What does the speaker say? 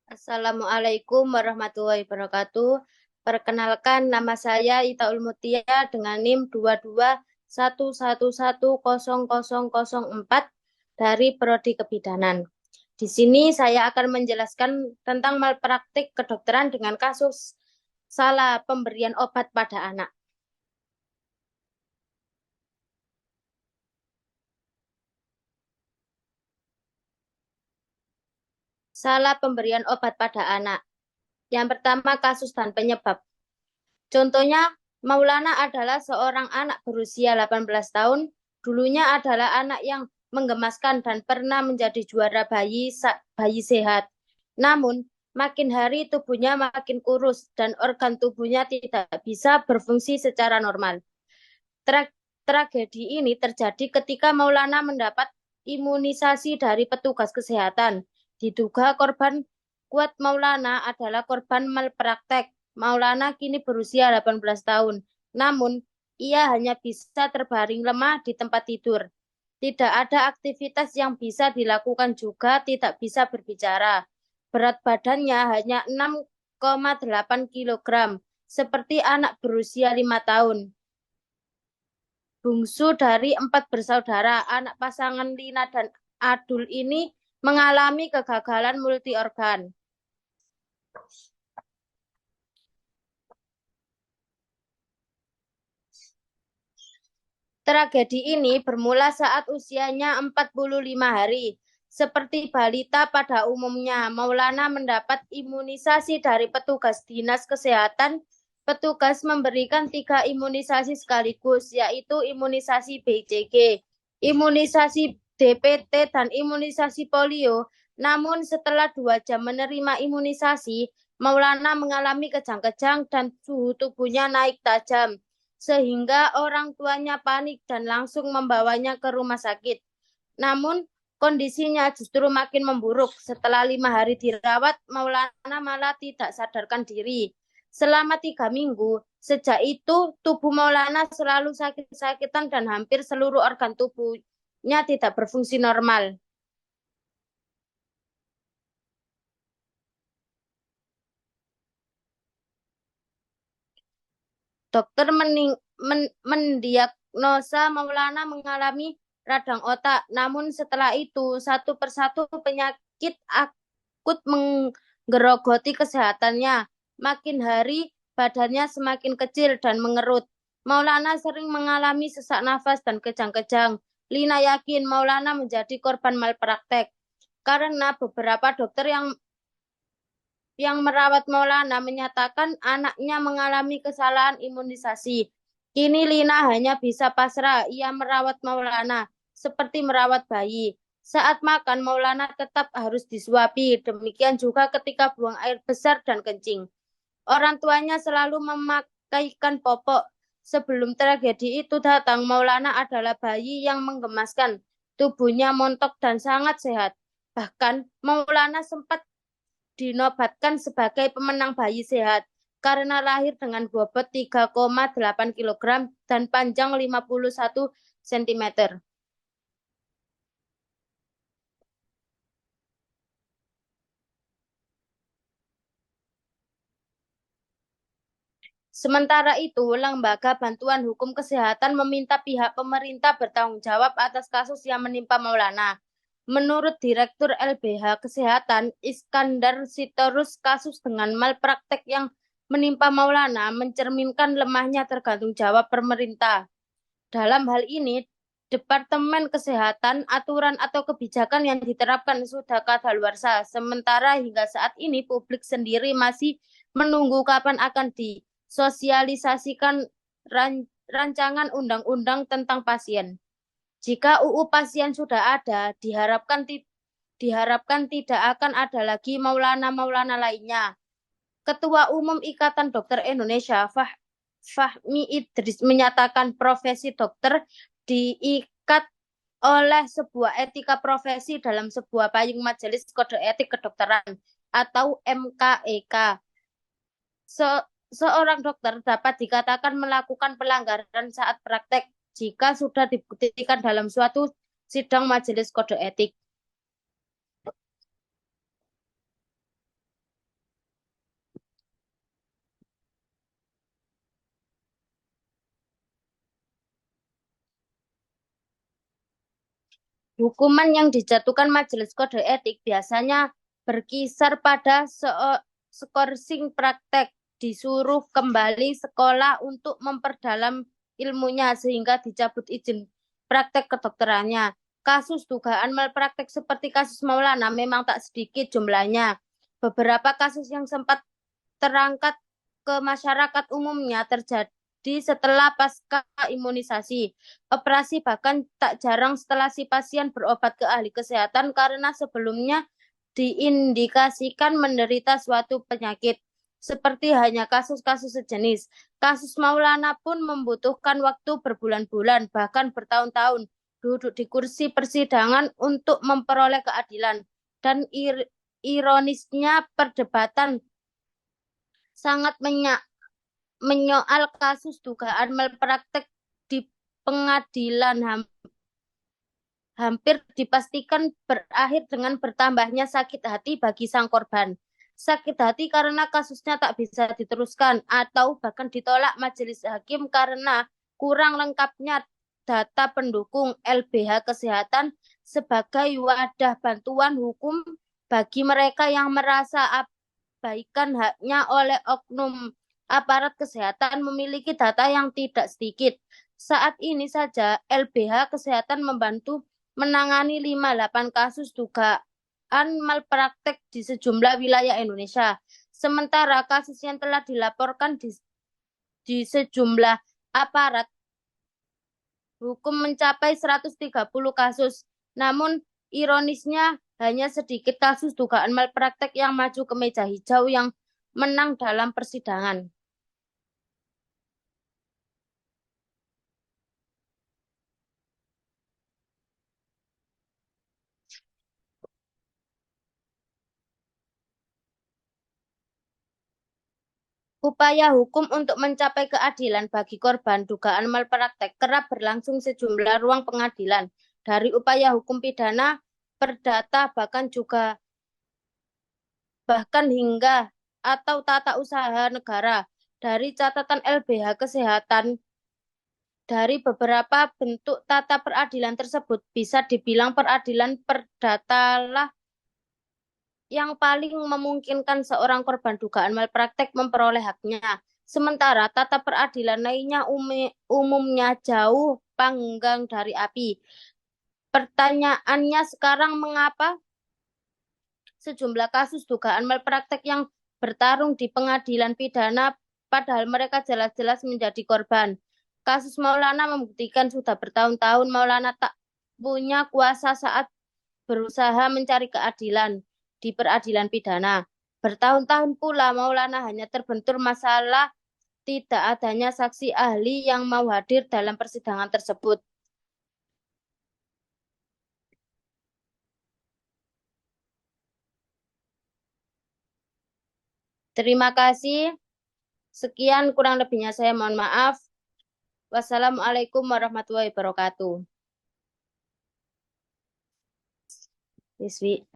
Assalamualaikum warahmatullahi wabarakatuh. Perkenalkan, nama saya Itaul Mutia dengan NIM 2211110004 dari Prodi Kebidanan. Di sini saya akan menjelaskan tentang malpraktik kedokteran dengan kasus salah pemberian obat pada anak. Salah pemberian obat pada anak. Yang pertama, kasus dan penyebab. Contohnya, Maulana adalah seorang anak berusia 18 tahun, dulunya adalah anak yang menggemaskan dan pernah menjadi juara bayi sehat. Namun, makin hari tubuhnya makin kurus dan organ tubuhnya tidak bisa berfungsi secara normal. Tragedi ini terjadi ketika Maulana mendapat imunisasi dari petugas kesehatan. Diduga korban kuat Maulana adalah korban malpraktek. Maulana kini berusia 18 tahun. Namun, ia hanya bisa terbaring lemah di tempat tidur. Tidak ada aktivitas yang bisa dilakukan juga tidak bisa berbicara. Berat badannya hanya 6,8 kilogram, seperti anak berusia 5 tahun. Bungsu dari 4 bersaudara, anak pasangan Lina dan Adul ini mengalami kegagalan multi organ. Tragedi ini bermula saat usianya 45 hari. Seperti balita pada umumnya, Maulana mendapat imunisasi dari petugas dinas kesehatan. Petugas memberikan 3 imunisasi sekaligus, yaitu imunisasi BCG, imunisasi DPT, dan imunisasi polio. Namun setelah 2 jam menerima imunisasi, Maulana mengalami kejang-kejang dan suhu tubuhnya naik tajam sehingga orang tuanya panik dan langsung membawanya ke rumah sakit. Namun, kondisinya justru makin memburuk. Setelah 5 hari dirawat, Maulana malah tidak sadarkan diri. Selama 3 minggu, sejak itu tubuh Maulana selalu sakit-sakitan dan hampir seluruh organ tubuhnya tidak berfungsi normal. Dokter mendiagnosa Maulana mengalami radang otak. Namun setelah itu, satu persatu penyakit akut menggerogoti kesehatannya. Makin hari, badannya semakin kecil dan mengerut. Maulana sering mengalami sesak nafas dan kejang-kejang. Lina yakin Maulana menjadi korban malpraktek karena beberapa dokter yang merawat Maulana menyatakan anaknya mengalami kesalahan imunisasi. Kini Lina hanya bisa pasrah. Ia merawat Maulana seperti merawat bayi. Saat makan, Maulana tetap harus disuapi. Demikian juga ketika buang air besar dan kencing. Orang tuanya selalu memakaikan popok. Sebelum tragedi itu datang, Maulana adalah bayi yang menggemaskan. Tubuhnya montok dan sangat sehat. Bahkan Maulana sempat dinobatkan sebagai pemenang bayi sehat karena lahir dengan bobot 3,8 kilogram dan panjang 51 cm. Sementara itu, Lembaga Bantuan Hukum Kesehatan meminta pihak pemerintah bertanggung jawab atas kasus yang menimpa Maulana. Menurut Direktur LBH Kesehatan, Iskandar Sitorus, kasus dengan malpraktek yang menimpa Maulana mencerminkan lemahnya tergantung jawab pemerintah. Dalam hal ini, Departemen Kesehatan, aturan atau kebijakan yang diterapkan sudah kadaluarsa. Sementara hingga saat ini publik sendiri masih menunggu kapan akan disosialisasikan rancangan undang-undang tentang pasien. Jika UU Pasien sudah ada, diharapkan tidak akan ada lagi Maulana-Maulana lainnya. Ketua Umum Ikatan Dokter Indonesia, Fahmi Idris, menyatakan profesi dokter diikat oleh sebuah etika profesi dalam sebuah payung Majelis Kode Etik Kedokteran atau MKEK. Seorang dokter dapat dikatakan melakukan pelanggaran saat praktek jika sudah dibuktikan dalam suatu sidang Majelis Kode Etik. Hukuman yang dijatuhkan Majelis Kode Etik biasanya berkisar pada skorsing praktek, disuruh kembali sekolah untuk memperdalam ilmunya sehingga dicabut izin praktek kedokterannya. Kasus dugaan malpraktek seperti kasus Maulana memang tak sedikit jumlahnya. Beberapa kasus yang sempat terangkat ke masyarakat umumnya terjadi setelah pasca imunisasi, operasi, bahkan tak jarang setelah si pasien berobat ke ahli kesehatan karena sebelumnya diindikasikan menderita suatu penyakit. Seperti hanya kasus-kasus sejenis. Kasus Maulana pun membutuhkan waktu berbulan-bulan, bahkan bertahun-tahun, duduk di kursi persidangan untuk memperoleh keadilan. Dan ironisnya perdebatan sangat menyoal kasus dugaan malpraktek di pengadilan hampir dipastikan berakhir dengan bertambahnya sakit hati bagi sang korban. Sakit hati karena kasusnya tak bisa diteruskan atau bahkan ditolak majelis hakim karena kurang lengkapnya data pendukung LBH Kesehatan sebagai wadah bantuan hukum bagi mereka yang merasa abaikan haknya oleh oknum aparat kesehatan memiliki data yang tidak sedikit. Saat ini saja LBH Kesehatan membantu menangani 58 kasus dugaan malpraktek di sejumlah wilayah Indonesia. Sementara kasus yang telah dilaporkan di sejumlah aparat hukum mencapai 130 kasus. Namun ironisnya hanya sedikit kasus dugaan malpraktek yang maju ke meja hijau yang menang dalam persidangan. Upaya hukum untuk mencapai keadilan bagi korban dugaan malpraktek kerap berlangsung sejumlah ruang pengadilan, dari upaya hukum pidana, perdata, bahkan hingga atau tata usaha negara. Dari catatan LBH Kesehatan, dari beberapa bentuk tata peradilan tersebut bisa dibilang peradilan perdata lah yang paling memungkinkan seorang korban dugaan malpraktek memperoleh haknya. Sementara tata peradilan lainnya umumnya jauh panggang dari api. Pertanyaannya sekarang, mengapa sejumlah kasus dugaan malpraktek yang bertarung di pengadilan pidana padahal mereka jelas-jelas menjadi korban? Kasus Maulana membuktikan sudah bertahun-tahun Maulana tak punya kuasa saat berusaha mencari keadilan di peradilan pidana. Bertahun-tahun pula Maulana hanya terbentur masalah tidak adanya saksi ahli yang mau hadir dalam persidangan tersebut. Terima kasih. Sekian, kurang lebihnya saya mohon maaf. Wassalamualaikum warahmatullahi wabarakatuh. Yeswi.